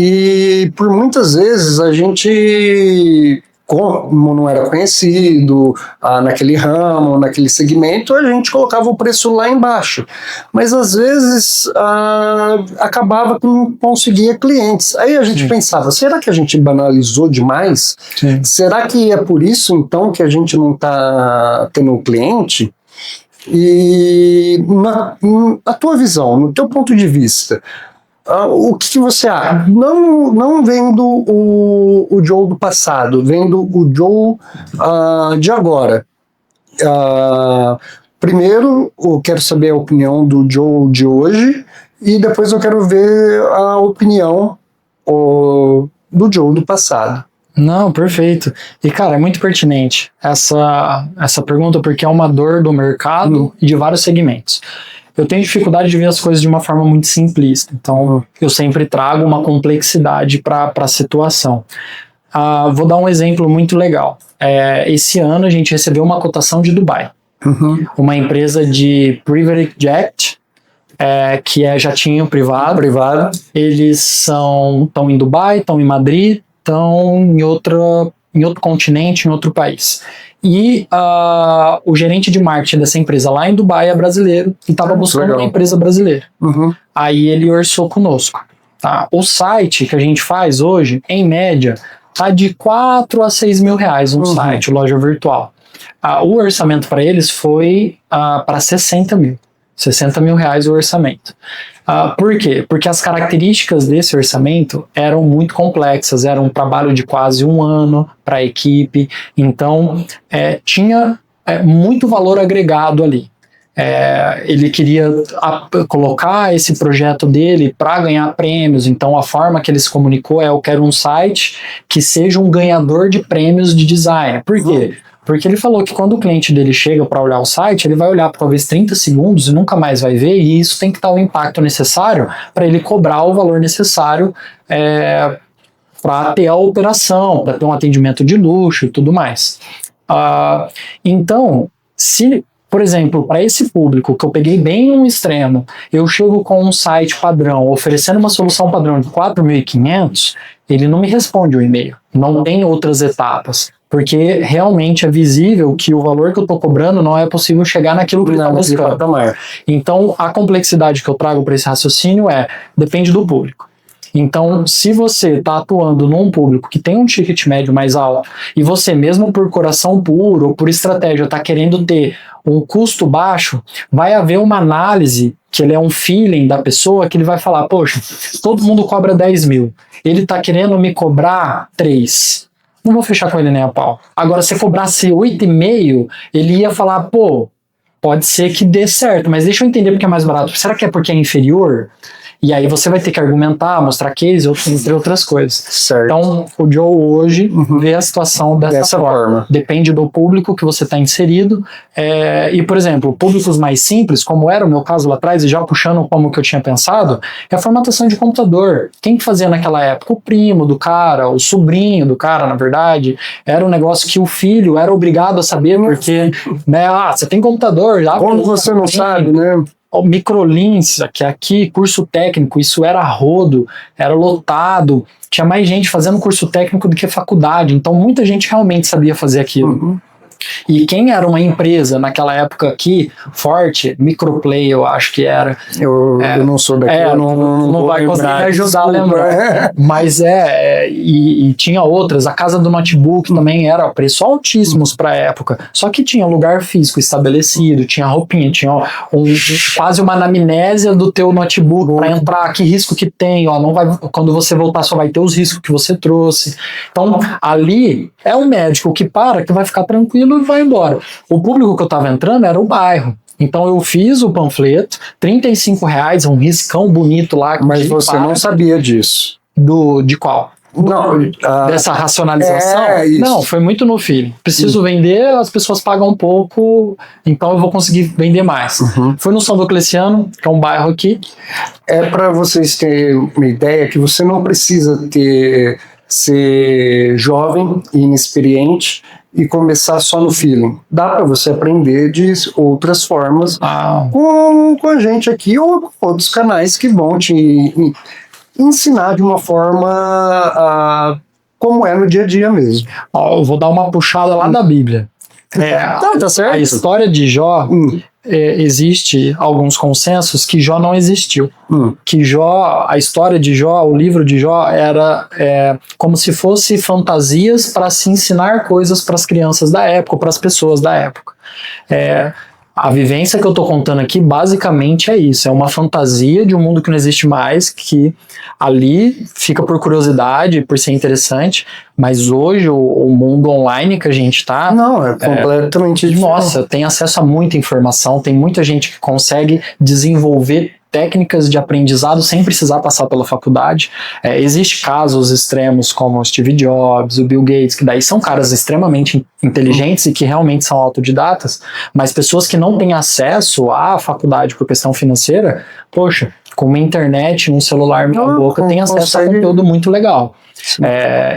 E por muitas vezes a gente, como não era conhecido naquele ramo, naquele segmento, a gente colocava o preço lá embaixo. Mas às vezes acabava que não conseguia clientes. Aí a gente pensava, será que a gente banalizou demais? Sim. Será que é por isso então que a gente não está tendo cliente? E na tua visão, no teu ponto de vista, o que você acha? Não vendo o Joe do passado, vendo o Joe de agora. Primeiro, eu quero saber a opinião do Joe de hoje e depois eu quero ver a opinião do Joe do passado. Não, perfeito. E, cara, é muito pertinente essa pergunta, porque é uma dor do mercado e de vários segmentos. Eu tenho dificuldade de ver as coisas de uma forma muito simplista, então eu sempre trago uma complexidade para a situação. Vou dar um exemplo muito legal. Esse ano a gente recebeu uma cotação de Dubai, uma empresa de private jet, que é jatinho privado. Eles estão em Dubai, estão em Madrid, estão em outro continente, em outro país. E o gerente de marketing dessa empresa lá em Dubai é brasileiro e estava buscando uma empresa brasileira. Aí ele orçou conosco. Tá? O site que a gente faz hoje, em média, tá de 4 a 6 mil reais um site, loja virtual. O orçamento para eles foi para 60 mil reais o orçamento. Por quê? Porque as características desse orçamento eram muito complexas, era um trabalho de quase um ano para a equipe, então tinha muito valor agregado ali. Ele queria colocar esse projeto dele para ganhar prêmios, então a forma que ele se comunicou eu quero um site que seja um ganhador de prêmios de design. Por quê? Porque ele falou que quando o cliente dele chega para olhar o site, ele vai olhar por talvez 30 segundos e nunca mais vai ver, e isso tem que dar o impacto necessário para ele cobrar o valor necessário para ter a operação, para ter um atendimento de luxo e tudo mais. Então, se, por exemplo, para esse público que eu peguei bem um extremo, eu chego com um site padrão, oferecendo uma solução padrão de 4.500, ele não me responde o e-mail, não tem outras etapas. Porque realmente é visível que o valor que eu estou cobrando não é possível chegar naquilo que ele está buscando. Então, a complexidade que eu trago para esse raciocínio depende do público. Então, se você está atuando num público que tem um ticket médio mais alto e você, mesmo por coração puro ou por estratégia, está querendo ter um custo baixo, vai haver uma análise, que ele é um feeling da pessoa, que ele vai falar, poxa, todo mundo cobra 10 mil, ele está querendo me cobrar 3. Não vou fechar com ele nem a pau. Agora, se cobrasse 8,5, ele ia falar, pô, pode ser que dê certo, mas deixa eu entender porque é mais barato. Será que é porque é inferior? E aí você vai ter que argumentar, mostrar case, entre outras coisas. Certo. Então, o Joe hoje vê a situação dessa forma. Depende do público que você está inserido. E, por exemplo, públicos mais simples, como era o meu caso lá atrás, e já puxando como que eu tinha pensado, é a formatação de computador. Quem que fazia naquela época? O primo do cara, o sobrinho do cara, na verdade. Era um negócio que o filho era obrigado a saber, porque, você tem computador. Como você não sabe, né? O Microlins, que aqui, curso técnico, isso era rodo, era lotado, tinha mais gente fazendo curso técnico do que faculdade, então muita gente realmente sabia fazer aquilo. E quem era uma empresa naquela época aqui, forte, Microplay, eu acho que era. Eu não sou daqui, eu não vai conseguir me ajudar a lembrar. Mas e tinha outras, a Casa do Notebook também era preço altíssimos para a época, só que tinha lugar físico estabelecido, tinha roupinha, tinha quase uma anamnésia do teu notebook para entrar, que risco que tem, não vai, quando você voltar só vai ter os riscos que você trouxe. Então, ali é um médico que vai ficar tranquilo e vai embora. O público que eu estava entrando era o bairro. Então eu fiz o panfleto, R$35, um riscão bonito lá. Mas você não sabia disso. De qual? Não, dessa racionalização? Isso. Não, foi muito no feeling. Preciso vender, as pessoas pagam um pouco, então eu vou conseguir vender mais. Foi no São Diocleciano, que é um bairro aqui. Para vocês terem uma ideia que você não precisa ser jovem e inexperiente e começar só no feeling. Dá para você aprender de outras formas com a gente aqui ou outros canais que vão te ensinar de uma forma como é no dia a dia mesmo. Ó, eu vou dar uma puxada lá da Bíblia. Tá certo. A história de Jó, existe alguns consensos que Jó não existiu. Que Jó, a história de Jó, o livro de Jó era como se fosse fantasias para se ensinar coisas para as crianças da época, para as pessoas da época. A vivência que eu tô contando aqui basicamente é isso, é uma fantasia de um mundo que não existe mais, que ali fica por curiosidade, por ser interessante, mas hoje o mundo online que a gente tá... Não, é completamente diferente. Nossa, tem acesso a muita informação, tem muita gente que consegue desenvolver técnicas de aprendizado sem precisar passar pela faculdade. Existem casos extremos como o Steve Jobs, o Bill Gates, que daí são caras extremamente inteligentes e que realmente são autodidatas, mas pessoas que não têm acesso à faculdade por questão financeira, poxa, com uma internet, um celular na boca, tem acesso a conteúdo muito legal.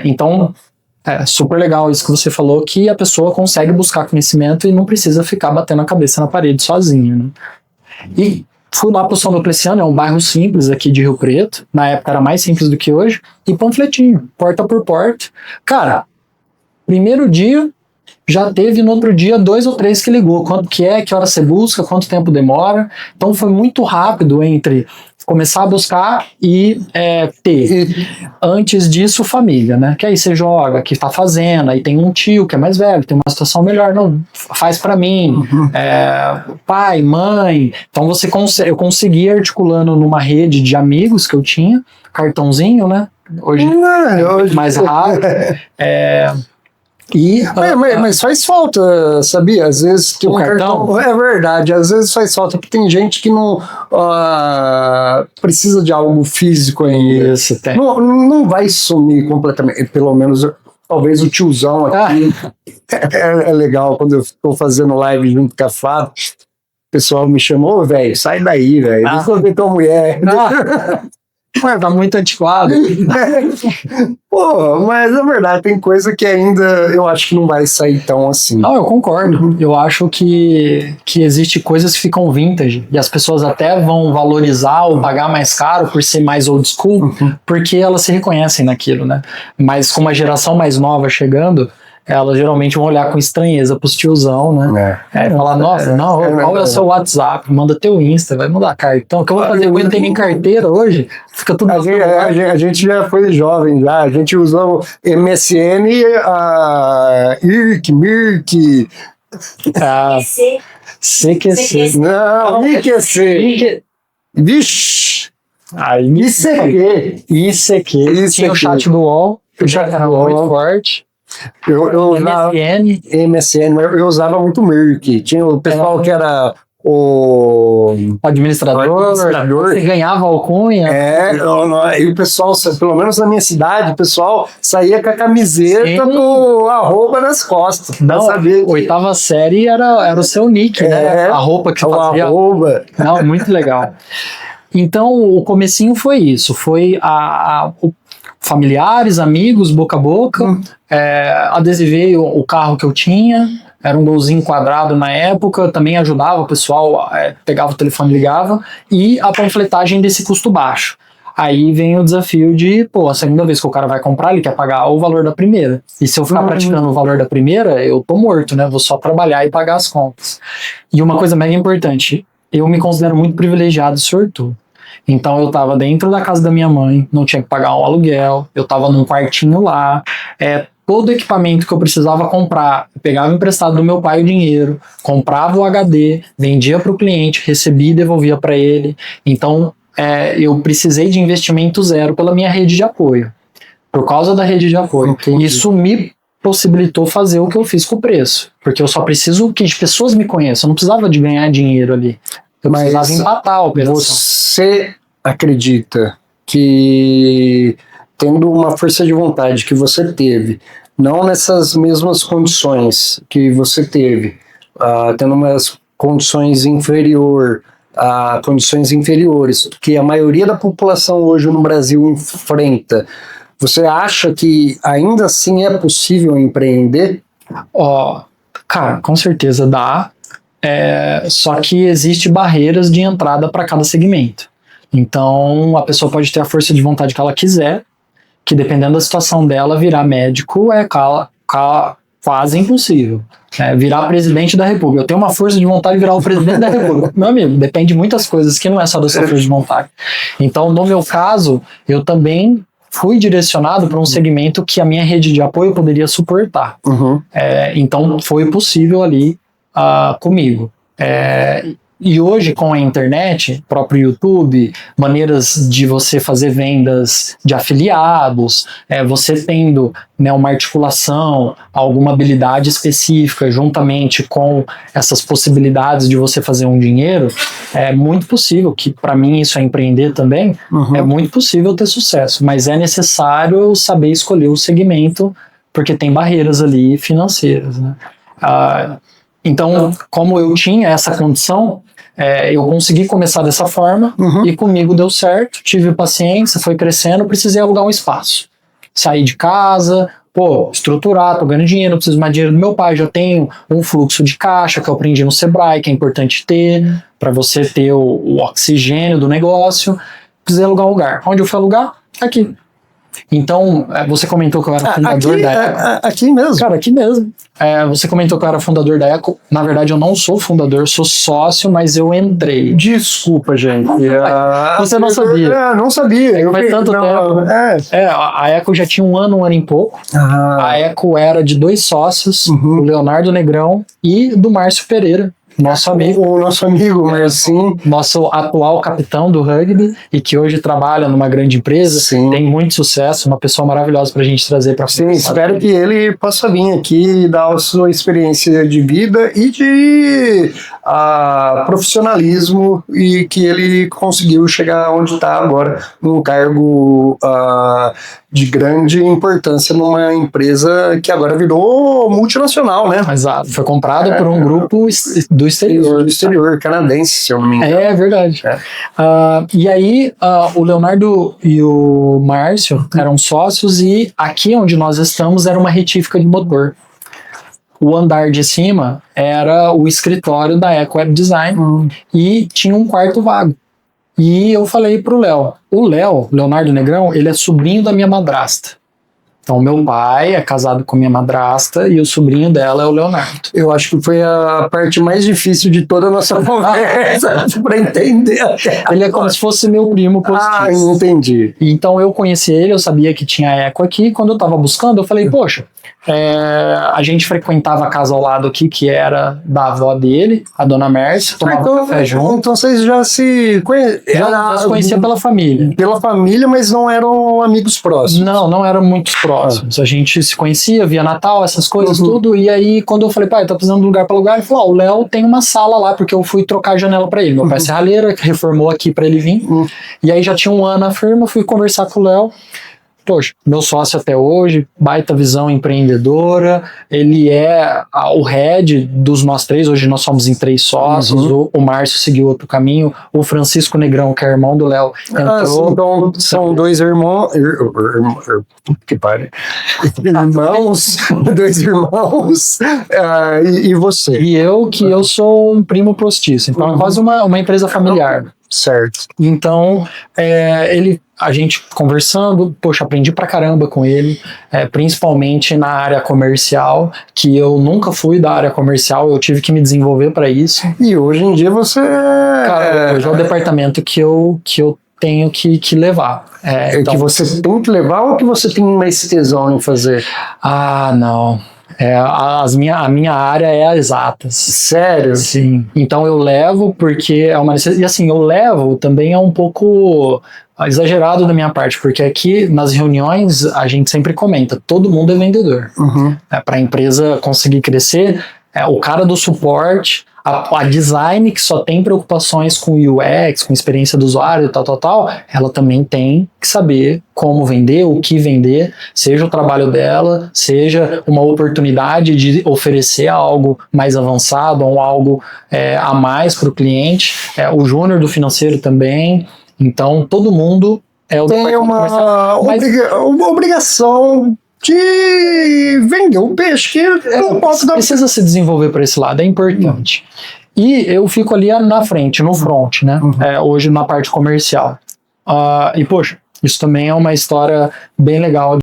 Então, é super legal isso que você falou, que a pessoa consegue buscar conhecimento e não precisa ficar batendo a cabeça na parede sozinho, né? E fui lá pro São Diocleciano, é um bairro simples aqui de Rio Preto, na época era mais simples do que hoje, e panfletinho, porta por porta. Cara, primeiro dia, já teve no outro dia 2 ou 3 que ligou, quanto que que hora você busca, quanto tempo demora. Então foi muito rápido entre começar a buscar e ter. Antes disso, família, né? Que aí você joga, que tá fazendo, aí tem um tio que é mais velho, tem uma situação melhor, não, faz pra mim. Pai, mãe. Então eu consegui articulando numa rede de amigos que eu tinha, cartãozinho, né? Hoje é mais raro. Mas faz falta, sabia? Às vezes tem o cartão. É verdade, às vezes faz falta, porque tem gente que não precisa de algo físico ainda. Isso, tem. Não vai sumir completamente, pelo menos talvez o tiozão aqui. É legal quando eu estou fazendo live junto com a Fábio. O pessoal me chamou, velho, sai daí, velho. Deixa eu ver tua mulher. Mas tá muito antiquado. Pô, mas é verdade, tem coisa que ainda eu acho que não vai sair tão assim. Não, eu concordo. Eu acho que existe coisas que ficam vintage e as pessoas até vão valorizar ou pagar mais caro por ser mais old school, porque elas se reconhecem naquilo, né? Mas com uma geração mais nova chegando, elas geralmente vão olhar com estranheza pros tiozão, né? Falar, nossa, qual é o seu WhatsApp? Manda teu Insta, vai mandar cartão. O que eu vou fazer? Eu não tenho nem carteira hoje. Fica tudo a gente já foi jovem, já. A gente usou MSN, Mirk. CQC. Não, IQC. Vixe! ICQ. Tinha o chat do UOL, que era muito forte. MSN, eu usava muito Mirk. Tinha o pessoal que era o administrador. Você ganhava alcunha. E o pessoal, pelo menos na minha cidade, o pessoal saía com a camiseta do @ nas costas. Não, sabia oitava série era o seu nick, né? A roupa que você fazia. Não, muito legal. Então, o comecinho foi isso. Foi familiares, amigos, boca a boca. Adesivei o carro que eu tinha. Era um golzinho quadrado na época. Também ajudava o pessoal, pegava o telefone e ligava. E a panfletagem desse custo baixo. Aí vem o desafio de, a segunda vez que o cara vai comprar, ele quer pagar o valor da primeira. E se eu ficar praticando o valor da primeira, eu tô morto, né? Vou só trabalhar e pagar as contas. E uma coisa mega importante, eu me considero muito privilegiado e sortudo. Então eu tava dentro da casa da minha mãe, não tinha que pagar um aluguel, eu tava num quartinho lá, todo o equipamento que eu precisava comprar, eu pegava emprestado do meu pai o dinheiro, comprava o HD, vendia para o cliente, recebia e devolvia para ele. Então eu precisei de investimento zero pela minha rede de apoio, por causa da rede de apoio. Entendi. Isso me possibilitou fazer o que eu fiz com o preço, porque eu só preciso que as pessoas me conheçam, eu não precisava de ganhar dinheiro ali. Eu precisava empatar a operação. Você acredita que, tendo uma força de vontade que você teve, não nessas mesmas condições que você teve, tendo umas condições condições inferiores, que a maioria da população hoje no Brasil enfrenta, você acha que ainda assim é possível empreender? Cara, com certeza dá. Só que existe barreiras de entrada para cada segmento. Então, a pessoa pode ter a força de vontade que ela quiser, que dependendo da situação dela, virar médico é quase impossível. Virar presidente da República. Eu tenho uma força de vontade de virar o presidente da República. Meu amigo, depende de muitas coisas que não é só da sua força de vontade. Então, no meu caso, eu também fui direcionado para um segmento que a minha rede de apoio poderia suportar. Então, foi possível ali comigo. E hoje, com a internet, próprio YouTube, maneiras de você fazer vendas de afiliados, você tendo, né, uma articulação, alguma habilidade específica, juntamente com essas possibilidades de você fazer um dinheiro, é muito possível, que para mim isso é empreender também, é muito possível ter sucesso, mas é necessário saber escolher o segmento, porque tem barreiras ali financeiras, né? Então, como eu tinha essa condição, eu consegui começar dessa forma e comigo deu certo, tive paciência, foi crescendo, precisei alugar um espaço. Saí de casa, estruturar, tô ganhando dinheiro, não preciso mais dinheiro do meu pai, já tenho um fluxo de caixa que eu aprendi no Sebrae, que é importante ter, para você ter o oxigênio do negócio. Precisei alugar um lugar. Onde eu fui alugar? Aqui. Então, você comentou que eu era fundador da Eco. Aqui mesmo? Cara, aqui mesmo. Você comentou que eu era fundador da Eco. Na verdade, eu não sou fundador, eu sou sócio, mas eu entrei. Desculpa, gente. Você não sabia? Não sabia. Faz tanto tempo. A Eco já tinha um ano e pouco. A Eco era de 2 sócios, o Leonardo Negrão e do Márcio Pereira. Nosso amigo. O nosso amigo, Marcinho. Nosso atual capitão do rugby e que hoje trabalha numa grande empresa. Sim. Tem muito sucesso, uma pessoa maravilhosa pra gente trazer pra Sim, espero que ele possa vir aqui e dar a sua experiência de vida e de profissionalismo e que ele conseguiu chegar onde está agora, num cargo de grande importância numa empresa que agora virou multinacional, né? Exato. Foi comprada por um grupo do exterior. Do exterior, canadense, se eu não me engano. É verdade. E aí, o Leonardo e o Márcio eram sócios e aqui onde nós estamos era uma retífica de motor. O andar de cima era o escritório da Eco Web Design e tinha um quarto vago. E eu falei pro Léo, Leonardo Negrão, ele é sobrinho da minha madrasta. Então, meu pai é casado com minha madrasta e o sobrinho dela é o Leonardo. Eu acho que foi a parte mais difícil de toda a nossa conversa para entender. Ele é como se fosse meu primo postiço. Entendi. Então, eu conheci ele, eu sabia que tinha Eco aqui. Quando eu tava buscando, eu falei, poxa, a gente frequentava a casa ao lado aqui, que era da avó dele, a dona Mércia, tomava café junto. Então, vocês já se já se conheciam pela família. Pela família, mas não eram amigos próximos. Não eram muito próximos. A gente se conhecia, via Natal, essas coisas, tudo. E aí, quando eu falei, pai, tá precisando de um lugar pra alugar, ele falou, o Léo tem uma sala lá, porque eu fui trocar a janela pra ele. Meu pai é serralheiro, reformou aqui pra ele vir. E aí já tinha um ano na firma, fui conversar com o Léo. Poxa, meu sócio até hoje, baita visão empreendedora, ele é o head dos nós 3, hoje nós somos em 3 sócios, o Márcio seguiu outro caminho, o Francisco Negrão, que é irmão do Léo, entrou. Então são 2 irmãos, que pare, irmãos, 2 irmãos, e você. E eu sou um primo postiço, então é quase uma empresa familiar. Certo. Então, a gente conversando, poxa, aprendi pra caramba com ele, principalmente na área comercial, que eu nunca fui da área comercial, eu tive que me desenvolver para isso. E hoje em dia você... Cara, hoje é o departamento que eu tenho que levar. Então, que você tem que levar ou que você tem mais tesão em fazer? Não. A minha área é a exatas. Sério? Sim. Então eu levo porque é uma necessidade. E assim, eu levo também é um pouco exagerado da minha parte, porque aqui nas reuniões a gente sempre comenta, todo mundo é vendedor. Para a empresa conseguir crescer, o cara do suporte, a design que só tem preocupações com UX, com experiência do usuário, tal, ela também tem que saber como vender, o que vender, seja o trabalho dela, seja uma oportunidade de oferecer algo mais avançado ou algo a mais para o cliente, o júnior do financeiro também. Então, todo mundo tem uma obrigação de vender um peixe que precisa se desenvolver para esse lado, é importante. E eu fico ali na frente, no front, né? Hoje na parte comercial. E, poxa, isso também é uma história bem legal